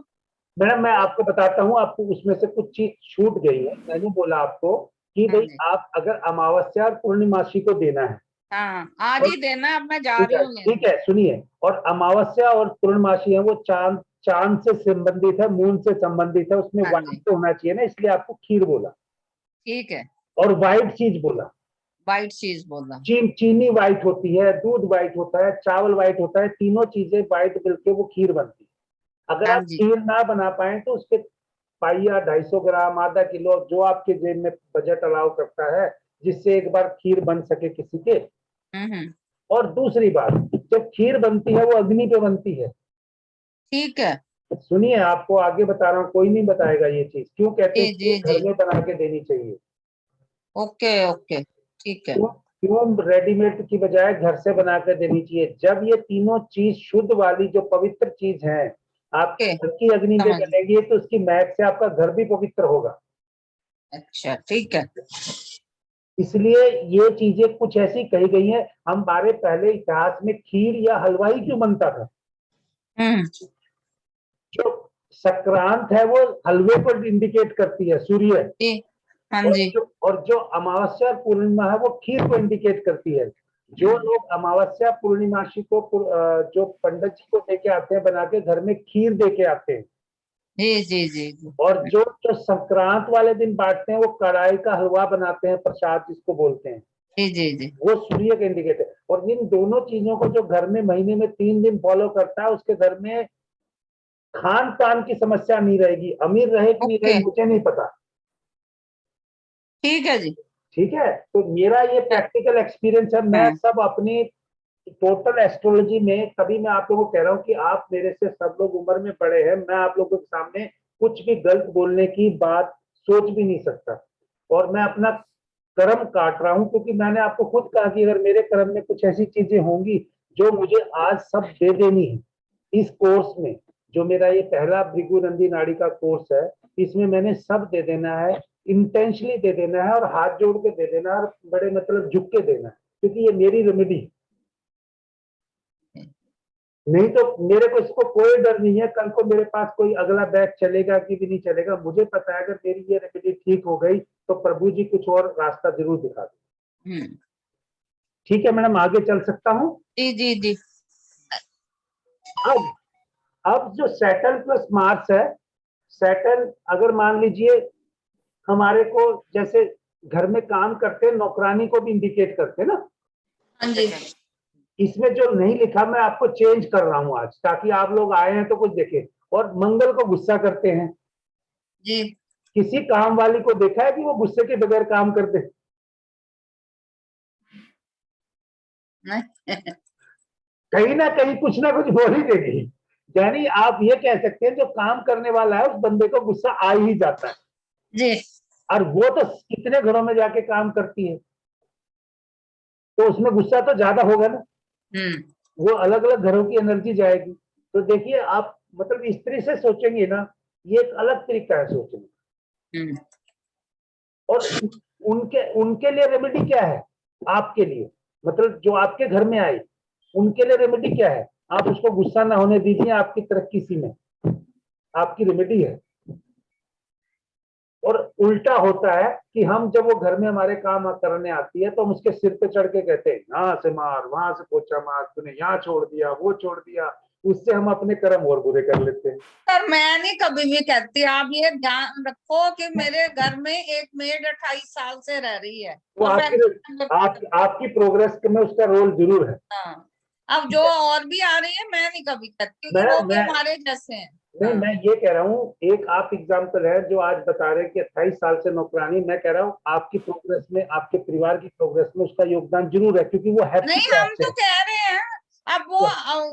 मैडम, मैं आपको बताता हूँ, आपको उसमें से कुछ चीज छूट गई है। मैंने बोला आपको कि हाँ भाई, जी, आप अगर अमावस्या और पूर्णिमासी को देना है, हाँ आज और ही देना, अब मैं जा रही हूँ लेने। ठीक है, सुनिए, और अमावस्या और पूर्णमासी है वो चांद चांद से संबंधित है, मून से संबंधित है, उसमें हाँ व्हाइट जी, तो होना चाहिए ना, इसलिए आपको खीर बोला, ठीक है। और व्हाइट चीज बोला। वाइट चीज बोलना। चीनी व्हाइट होती है, दूध व्हाइट होता है, चावल व्हाइट होता है, तीनों चीजें व्हाइट मिलके वो खीर बनती है। अगर हाँ आप जी, खीर ना बना पाए तो उसके पाइया, 250 ग्राम, आधा किलो, जो आपके जेब में बजट अलाउ करता है, जिससे एक बार खीर बन सके किसी के। हम्म, और दूसरी बात, जब खीर बनती है वो अग्नि पे बनती है। ठीक है। सुनिए, आपको आगे बता रहा हूँ, कोई नहीं बताएगा ये चीज, क्यों कहते जी हैं जी खीर जी, घर में बना के देनी चाहिए। ओके ओके, ठीक है। क्यों क्यों रेडीमेड की बजाय घर से बना कर देनी चाहिए। जब ये तीनों चीज शुद्ध वाली जो पवित्र चीज है आपके ओके, घर की अग्नि पे समझ। बनेगी, तो उसकी महक से आपका घर भी पवित्र होगा। अच्छा, ठीक है। इसलिए ये चीजें कुछ ऐसी कही गई हैं। हमारे पहले इतिहास में खीर या हलवा ही क्यों बनता था? हम्म, जो संक्रांत है वो हलवे को इंडिकेट करती है, सूर्य। जी, हाँ और जी, जो अमावस्या और पूर्णिमा है वो खीर को इंडिकेट करती है। जो लोग अमावस्या पूर्णिमासी को जो पंडित जी को देके आते हैं बना के, घर में खीर देके आते हैं। जी जी जी जी, और जो जो संक्रांत वाले दिन बांटते हैं, वो कढ़ाई का हलवा बनाते हैं, प्रसाद जिसको बोलते हैं, जी जी जी, वो सूर्य का इंडिकेटर है। और इन दोनों चीजों को जो घर में महीने में 3 दिन फॉलो करता है, उसके घर में खान पान की समस्या नहीं रहेगी। अमीर रहे कि नहीं ओके, रहे मुझे नहीं पता। ठीक है जी। ठीक है, तो मेरा ये प्रैक्टिकल एक्सपीरियंस है। मैं हाँ, सब अपनी टोटल एस्ट्रोलॉजी में, कभी मैं आप लोगों को कह रहा हूँ कि आप मेरे से सब लोग उम्र में बड़े हैं, मैं आप लोगों के सामने कुछ भी गलत बोलने की बात सोच भी नहीं सकता। और मैं अपना कर्म काट रहा हूँ, क्योंकि मैंने आपको खुद कहा कि अगर मेरे कर्म में कुछ ऐसी चीजें होंगी जो मुझे आज सब दे देनी है इस कोर्स में, जो मेरा ये पहला भृगु नंदी नाड़ी का कोर्स है, इसमें मैंने सब दे देना है। इंटेंशनली दे देना है और हाथ जोड़ के दे देना है और बड़े मतलब झुक के देना है, क्योंकि ये मेरी रेमेडी है। नहीं तो मेरे को इसको कोई डर नहीं है, कल को मेरे पास कोई अगला बैच चलेगा कि भी नहीं चलेगा, मुझे पता है अगर मेरी ये रेमेडी ठीक हो गई तो प्रभु जी कुछ और रास्ता जरूर दिखा दें। ठीक है मैडम, आगे चल सकता हूँ। जी जी जी। अब जो सैटर्न प्लस मार्स है, सैटर्न अगर मान लीजिए हमारे को जैसे घर में काम करते हैं नौकरानी को भी इंडिकेट करते हैं ना, हाँ जी। इसमें जो नहीं लिखा मैं आपको चेंज कर रहा हूं आज, ताकि आप लोग आए हैं तो कुछ देखें। और मंगल को गुस्सा करते हैं जी। किसी काम वाली को देखा है कि वो गुस्से के बगैर काम करते हैं? कहीं ना कहीं कुछ ना कुछ बोल ही देगी। यानी आप ये कह सकते हैं जो काम करने वाला है उस बंदे को गुस्सा आ ही जाता है जी। और वो तो कितने घरों में जाके काम करती है, तो उसमें गुस्सा तो ज्यादा होगा ना। वो अलग अलग घरों की एनर्जी जाएगी। तो देखिए आप मतलब इस तरह से सोचेंगे ना, ये एक अलग तरीका है सोचने। और उनके उनके लिए रेमेडी क्या है? आपके लिए मतलब जो आपके घर में आए उनके लिए रेमेडी क्या है? आप उसको गुस्सा ना होने दीजिए, आपकी तरक्की इसी में आपकी रेमेडी है। और उल्टा होता है कि हम जब वो घर में हमारे काम करने आती है तो हम उसके सिर पे चढ़ के कहते हैं यहाँ से मार, वहां से पोछा मार, तूने यहाँ छोड़ दिया, वो छोड़ दिया। उससे हम अपने कर्म और बुरे कर लेते हैं। सर मैं नहीं कभी भी कहती, आप ये ध्यान रखो कि मेरे घर में एक मेड 28 साल से रह रही है। वो और आपकी प्रोग्रेस में उसका रोल जरूर है। हाँ, अब जो और भी आ रही है मैं नहीं कभी कहती, क्योंकि वो भी हमारे जैसे हैं। नहीं मैं ये कह रहा हूँ, एक आप एग्जाम्पल है जो आज बता रहे हैं कि 28 साल से नौकरानी, मैं कह रहा हूँ आपकी प्रोग्रेस में, आपके परिवार की प्रोग्रेस में उसका योगदान जरूर है, क्योंकि वो हैप्पी नहीं हम तो कह रहे हैं, अब वो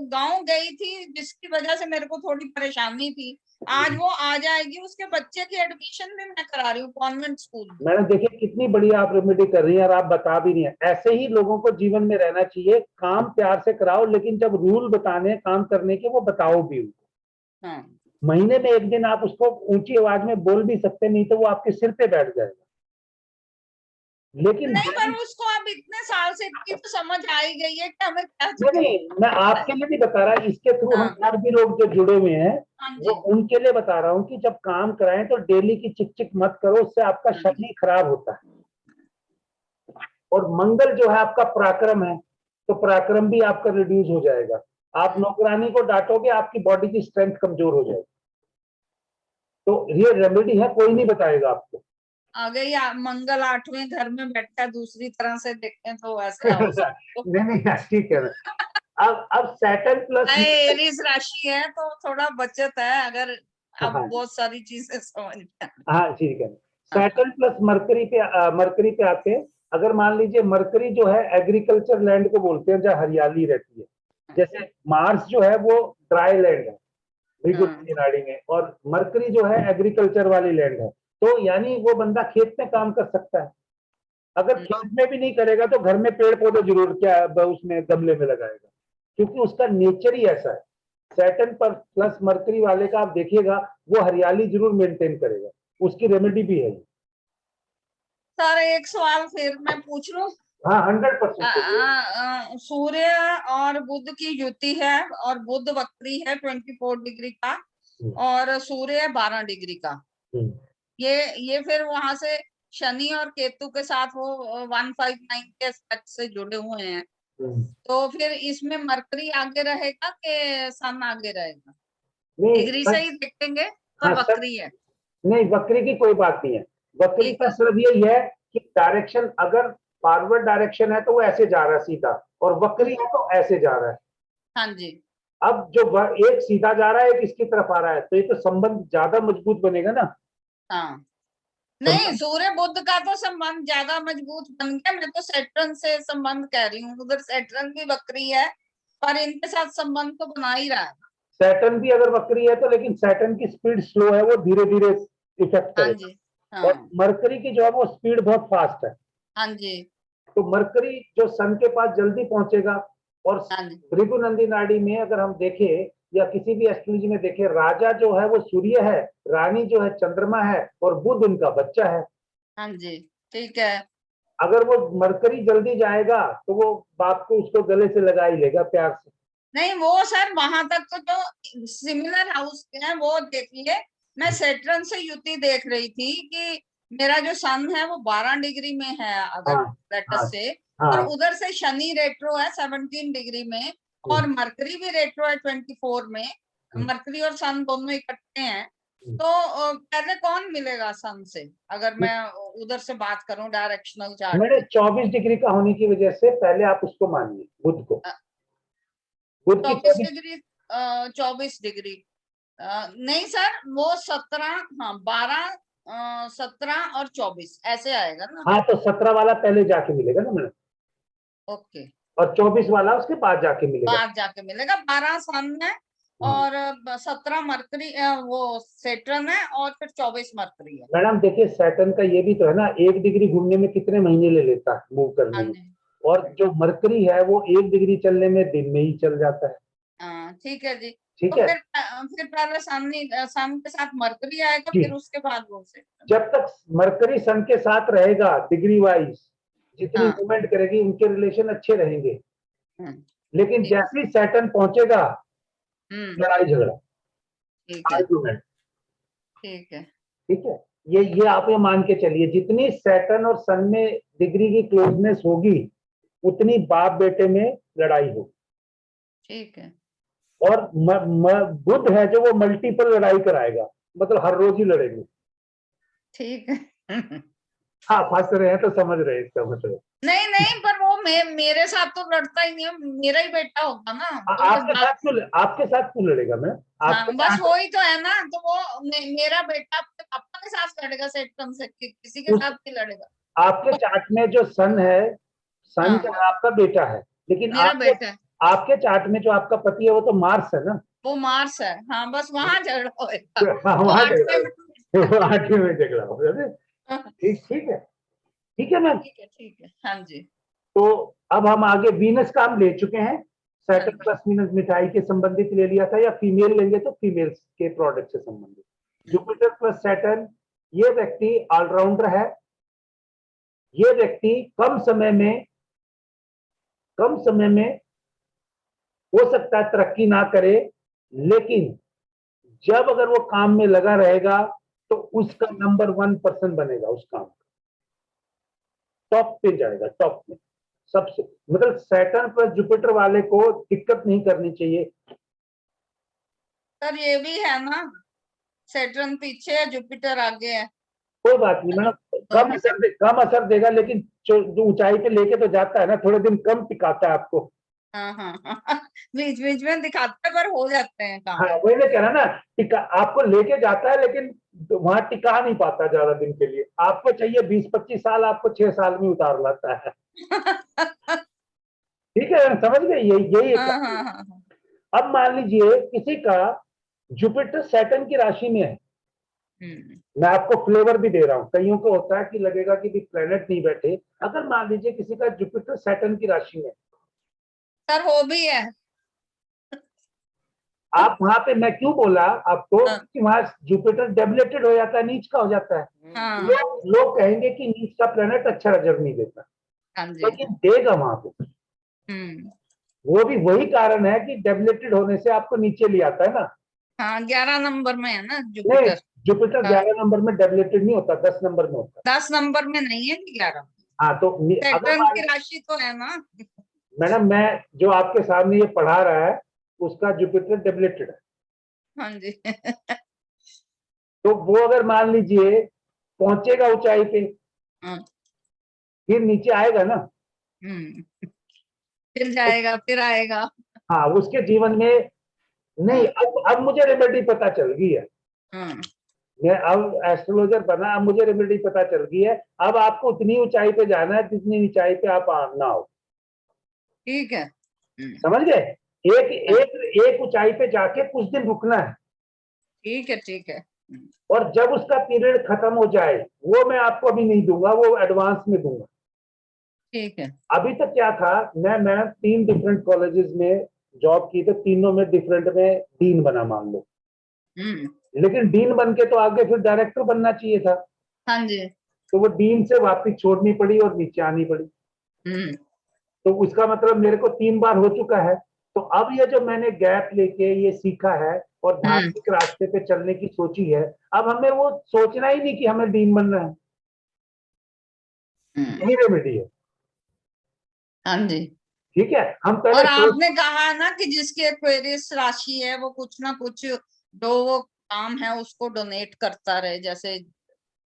गांव गई थी जिसकी वजह से मेरे को थोड़ी परेशानी थी, आज वो आ जाएगी, उसके बच्चे की एडमिशन भी मैं करा रही हूँ कॉन्वेंट स्कूल में। मैडम देखिए कितनी बड़ी आप रेमेडी कर रही हैं और आप बता भी नहीं है। ऐसे ही लोगों को जीवन में रहना चाहिए, काम प्यार से कराओ, लेकिन जब रूल बताने काम करने के वो बताओ भी उनको। हाँ। महीने में एक दिन आप उसको ऊंची आवाज में बोल भी सकते, नहीं तो वो आपके सिर पे बैठ जाएगा। लेकिन नहीं पर उसको अब इतने साल से इतनी तो समझ आ ही गई है कि हमें क्या नहीं मैं आपके लिए नहीं बता रहा, इसके थ्रू हम और भी लोग जो जुड़े हुए हैं वो उनके लिए बता रहा हूँ कि जब काम कराएं तो डेली की चिक चिक मत करो, उससे आपका शरीर खराब होता है। और मंगल जो है आपका पराक्रम है, तो पराक्रम भी आपका रिड्यूस हो जाएगा। आप नौकरानी को डांटोगे आपकी बॉडी की स्ट्रेंथ कमजोर हो जाएगी। तो ये रेमेडी है, कोई नहीं बताएगा आपको। अगर मंगल 8वें घर में बैठा दूसरी तरह से देखें तो ऐसा हो सकता नहीं ठीक है। अब सैटर्न प्लस एरीज राशि है तो थोड़ा बचत है, अगर अब बहुत सारी चीजें समझ में। हाँ ठीक है। सैटर्न प्लस मरकरी पे आते हैं। अगर मान लीजिए मरकरी जो है एग्रीकल्चर लैंड को बोलते हैं जहाँ हरियाली रहती है, जैसे मार्स जो है वो ड्राई लैंड है नाड़ी में, और मरकरी जो है एग्रीकल्चर वाली लैंड है। तो यानी वो बंदा खेत में काम कर सकता है। अगर खेत में भी नहीं करेगा तो घर में पेड़ पौधे जरूर क्या उसमें गमले में लगाएगा, क्योंकि उसका नेचर ही ऐसा है। सैटर्न पर प्लस मरकरी वाले का आप देखिएगा वो हरियाली जरूर मेंटेन करेगा, उसकी रेमेडी भी है। सर एक सवाल फिर मैं पूछ लूं? हाँ 100%। सूर्य और बुध की युति है और बुध वक्री है 24 डिग्री का और सूर्य 12 डिग्री का। ये फिर वहां से शनि और केतु के साथ वो 159 के एस्पेक्ट से जुड़े हुए हैं, तो फिर इसमें मरकरी आगे रहेगा कि सन आगे रहेगा? डिग्री से ही देखेंगे पर वक्री है। नहीं वक्री की कोई बात नहीं है। वक्री का सिर्फ यही है कि डायरेक्शन अगर फॉरवर्ड डायरेक्शन है तो वो ऐसे जा रहा है सीधा, और वक्री है तो ऐसे जा रहा है। हाँ जी। अब जो एक सीधा जा रहा है एक इसकी तरफ आ रहा है, तो ये तो संबंध ज्यादा मजबूत बनेगा ना। हाँ नहीं, सूर्य बुध का तो संबंध ज्यादा मजबूत बन गया, मैं तो सैटर्न से संबंध कह रही हूँ, उधर सैटर्न भी वक्री है पर इनके साथ संबंध तो बना ही रहा है। सैटर्न भी अगर वक्री है तो, लेकिन सैटर्न की स्पीड स्लो है, वो धीरे धीरे इफेक्ट करेगा। हाँ जी। हाँ। और मरकरी की जो है वो स्पीड बहुत फास्ट है। हाँ जी। तो मरकरी जो सन के पास जल्दी पहुंचेगा। और भृगुनंदी नाड़ी में अगर हम देखें या किसी भी एस्ट्रोलॉजी में देखें, राजा जो है वो सूर्य है, रानी जो है चंद्रमा है, और बुध उनका बच्चा है। हाँ जी, ठीक है। अगर वो मरकरी जल्दी जाएगा तो वो बाप को उसको गले से लगा ही लेगा प्यार से। नहीं वो सर वहां तक तो जो सिमिलर हाउस के हैं वो देखिए, मैं सेटरन से युति देख रही थी कि मेरा जो सन है वो 12 डिग्री में है अगर हाँ हाँ प्लेटस से, और हाँ उधर से शनि रेट्रो है 17 डिग्री में, और मरकरी भी रेट्रो है 24 में। मरकरी और सन दोनों इकट्ठे हैं, तो पहले कौन मिलेगा सन से, अगर मैं उधर से बात करूं डायरेक्शनल चार्ट मेरे में? 24 डिग्री का होने की वजह से पहले आप उसको मानिए, बुध को। बुध की 24 डिग्री 24 डिग्री नहीं सर, वो 17, हाँ 12, 17 और 24 ऐसे आएगा ना? हाँ तो 17 वाला पहले जाके मिलेगा ना मैडम, ओके, और 24 वाला उसके बाद जाके मिलेगा। बाहर जाके मिलेगा। 12 सन है हाँ और 17 मरकरी वो सेटर्न है, और फिर 24 मरकरी है। मैडम देखिए, सैटर्न का ये भी तो है ना, 1 डिग्री घूमने में कितने महीने ले लेता है मूव करने हाँ में, जी, और जो मरकरी है वो 1 डिग्री चलने में दिन में ही चल जाता है। हाँ ठीक है जी। ठीक तो है फिर पहले सन के साथ मरकरी आएगा, जी। फिर उसके बाद वो सेटर्न। जब तक मरकरी सन के साथ रहेगा डिग्री वाइज, जितनी हाँ, मूवमेंट करेगी उनके रिलेशन अच्छे रहेंगे। हम्म, लेकिन ठीक, जैसे ही सैटर्न पहुंचेगा, लड़ाई झगड़ा, ठीक है, आर्गुमेंट। ठीक है, ठीक है, ये आप ये मान के चलिए, जितनी सैटर्न और सन में डिग्री की क्लोजनेस होगी उतनी बाप बेटे में लड़ाई होगी। ठीक है, और बुध है जो वो मल्टीपल लड़ाई कराएगा, मतलब हर रोज ही लड़ेंगे। ठीक है। हाँ फंस रहे हैं तो समझ रहे हैं इसका मतलब। नहीं नहीं, पर वो मेरे साथ तो लड़ता ही नहीं है, मेरा ही बेटा होगा ना, तो फिर आपके साथ क्यों लड़ेगा मैम? हाँ बस वही तो है ना, तो वो मेरा बेटा अपने पापा के साथ लड़ेगा सेटकम से, किसी के उस साथ नहीं लड़ेगा। आपके चार्ट में जो सन है, सन हाँ, जो है आपका बेटा है, लेकिन मेरा आपके बेटा है, आपके चार्ट में जो आपका पति है वो तो मार्स है ना। वो मार्स है। हाँ बस वहां झगड़ा होएगा, हाँ वो वहां झगड़ा 8वें है, वो 8वें में झगड़ा होगा। में। ठीक ठीक है मैम। ठीक है, ठीक है, हाँ जी, तो अब हम आगे वीनस का हम ले चुके हैं, हाँ सैटर्न जी, प्लस वीनस मिठाई के संबंधित ले लिया था, या फीमेल लेंगे तो फीमेल के प्रोडक्ट से संबंधित। जुपिटर प्लस सैटर्न, ये व्यक्ति ऑलराउंडर है। ये व्यक्ति कम समय में हो सकता है तरक्की ना करे, लेकिन जब अगर वो काम में लगा रहेगा तो उसका नंबर 1% बनेगा, उस काम टॉप पे जाएगा, टॉप में सबसे। मतलब सैटर्न प्लस जुपिटर वाले को दिक्कत नहीं करनी चाहिए। सर ये भी है ना, सेटर्न पीछे है, जुपिटर आगे है। कोई बात नहीं मैडम, कम असर देगा, लेकिन जो ऊंचाई पे लेके तो जाता है ना, थोड़े दिन कम टिकाता है आपको। हाँ हाँ हाँ, बीच बीच में दिखाते हैं, पर हो जाते हैं काम। हाँ वही मैं कह रहा ना, टिका आपको लेके जाता है, लेकिन वहां टिका नहीं पाता ज्यादा दिन के लिए। आपको चाहिए 20-25 साल, आपको 6 साल में उतार लाता है। ठीक है समझ गए, यही हाँ एक। हाँ हाँ हाँ, अब मान लीजिए किसी का जुपिटर सैटर्न की राशि में है, मैं आपको फ्लेवर भी दे रहा हूं, कईयों को होता है कि लगेगा कि भी प्लेनेट नहीं बैठे। अगर मान लीजिए किसी का जुपिटर सैटर्न की राशि में, सर वो भी है। आप वहां पे, मैं क्यों बोला आपको हाँ, कि वहां जुपिटर डेबिलेटेड हो जाता है, नीच का हो जाता है। हाँ, लोग कहेंगे कि नीच का प्लेनेट अच्छा रिजल्ट नहीं देता, हाँ जी, लेकिन देगा वहां पे। हम्म, वो भी वही कारण है कि डेबिलेटेड होने से आपको नीचे ले आता है ना। हाँ 11 नंबर में है ना नहीं, जुपिटर। जुपिटर हाँ, 11 नंबर में डेबिलेटेड नहीं होता, 10 नंबर में होता 10 नंबर में नहीं है, 11। है। हाँ तो अगर सेटर्न की मान, राशि तो है ना। मैडम मैं जो आपके सामने ये पढ़ा रहा है उसका जुपिटर डेबिलेटेड है। हाँ जी। तो वो अगर मान लीजिए पहुंचेगा ऊंचाई पे, हाँ, फिर नीचे आएगा ना। हम्म, फिर जाएगा, फिर आएगा। हाँ उसके जीवन में नहीं। हाँ, अब मुझे रेमेडी पता चल गई है, हाँ, मैं अब एस्ट्रोलॉजर बना, अब मुझे रेमेडी पता चल गई है। अब आपको उतनी ऊंचाई पे जाना है जितनी ऊंचाई पे आप ना हो। ठीक है, समझ गए? एक हाँ, एक एक ऊंचाई पे जाके कुछ दिन रुकना है, ठीक है, ठीक है, और जब उसका पीरियड खत्म हो जाए, वो मैं आपको अभी नहीं दूंगा, वो एडवांस में दूंगा। ठीक है, अभी तक क्या था, मैं 3 डिफरेंट कॉलेजेस में जॉब की, तो तीनों में डिफरेंट में डीन बना मान लो। हम्म, लेकिन डीन बन के तो आगे फिर डायरेक्टर बनना चाहिए था। हाँ जी, तो वो डीन से वापस छोड़नी पड़ी और नीचे आनी पड़ी। तो उसका मतलब मेरे को 3 बार हो चुका है। तो अब ये जो मैंने गैप लेके ये सीखा है और धार्मिक रास्ते पे चलने की सोची है, अब हमें वो सोचना ही नहीं कि हमें डीन बनना है। यही रेमेडी है। हाँ जी। ठीक है, हम और पहले आपने कहा ना कि जिसकी एक्वेरियस राशि है वो कुछ ना कुछ जो वो काम है उसको डोनेट करता रहे, जैसे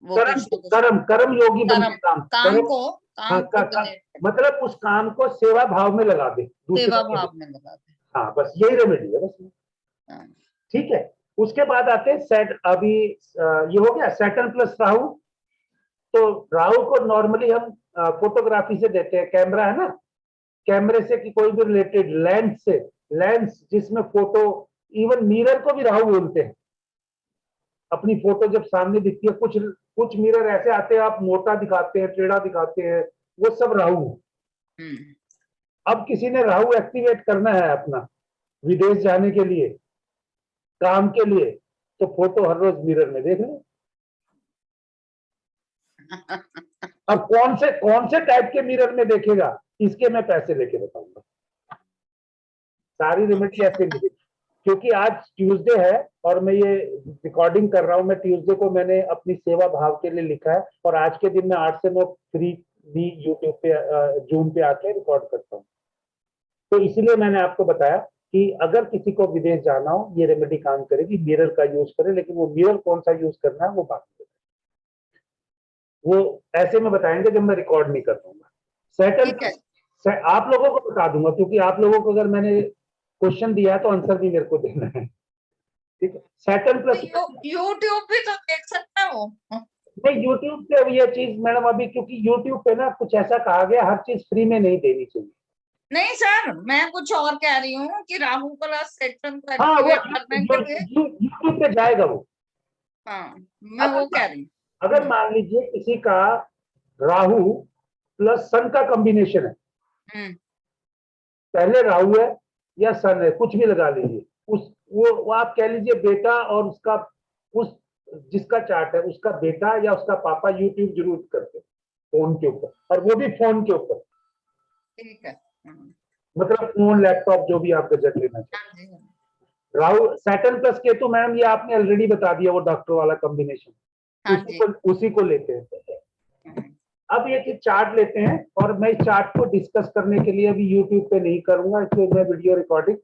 वो कर्म कुछ ना कुछ कर्म योगी बन के काम काम कर्म- को हाँ, काम को डोनेट मतलब उस काम को सेवा भाव में लगा दे, सेवा दूसरे भाव में लगा दे। हाँ, बस यही रेमेडी है बस। हाँ। ठीक है, उसके बाद आते हैं सेट। अभी ये हो गया सैटर्न प्लस राहु। तो राहु को नॉर्मली हम फोटोग्राफी से देते हैं, कैमरा है ना, कैमरे से कि कोई भी रिलेटेड लेंस से, लेंस जिसमें फोटो, इवन मिरर को भी राहु बोलते हैं। अपनी फोटो जब सामने दिखती है, कुछ कुछ मिरर ऐसे आते हैं, आप मोटा दिखाते हैं, टेढ़ा दिखाते हैं, वो सब राहु। अब किसी ने राहु एक्टिवेट करना है अपना विदेश जाने के लिए, काम के लिए, तो फोटो हर रोज मिरर में देख ले। अब कौन से टाइप के मिरर में देखेगा, इसके मैं पैसे लेके बताऊंगा। सारी रेमेडी ऐसे मिलेगी, क्योंकि आज ट्यूसडे है और मैं ये रिकॉर्डिंग कर रहा हूं। मैं ट्यूसडे को मैंने अपनी सेवा भाव के लिए लिखा है, और आज के दिन में 8 से 9 फ्री भी यूट्यूब पे जूम पे आके रिकॉर्ड करता हूँ। तो इसलिए मैंने आपको बताया कि अगर किसी को विदेश जाना हो, ये रेमेडी काम करेगी, मिरर का यूज करे। लेकिन वो मिरर कौन सा यूज करना है वो बात में, वो ऐसे में बताएंगे जब मैं रिकॉर्ड नहीं कर पाऊंगा। सेटल आप लोगों को बता दूंगा, क्योंकि आप लोगों को अगर मैंने क्वेश्चन दिया है तो आंसर भी मेरे को देना है। ठीक है, सैटर्न प्लस यूट्यूब भी तो देख सकता हो। नहीं, यूट्यूब पे अब ये चीज मैडम अभी, क्योंकि यूट्यूब पे ना कुछ ऐसा कहा गया, हर चीज फ्री में नहीं देनी चाहिए। नहीं सर, मैं कुछ और कह रही हूँ कि राहु प्लस सेटर्न को हाँ, वो एक्टिवेट करने के लिए। यूट्यूब पे जाएगा वो। हाँ, मैं वो कह रही हूँ। अगर मान लीजिए किसी का राहु प्लस सन का कॉम्बिनेशन है, पहले राहु है या सन है, कुछ भी लगा लीजिए, उस वो आप कह लीजिए बेटा, और उसका उस जिसका चार्ट है उसका बेटा या उसका पापा यूट्यूब जरूर करते फोन के ऊपर, और वो भी फोन के ऊपर। ठीक है। मतलब फोन, लैपटॉप, जो भी आप गजट लेना चाहिए। Rahu Saturn plus Ketu, ma'am ये आपने ऑलरेडी बता दिया, वो डॉक्टर वाला कॉम्बिनेशन, उसी को लेते हैं। अब ये चार्ट लेते हैं, और मैं इस चार्ट को डिस्कस करने के लिए अभी यूट्यूब पे नहीं करूंगा, इसलिए मैं वीडियो रिकॉर्डिंग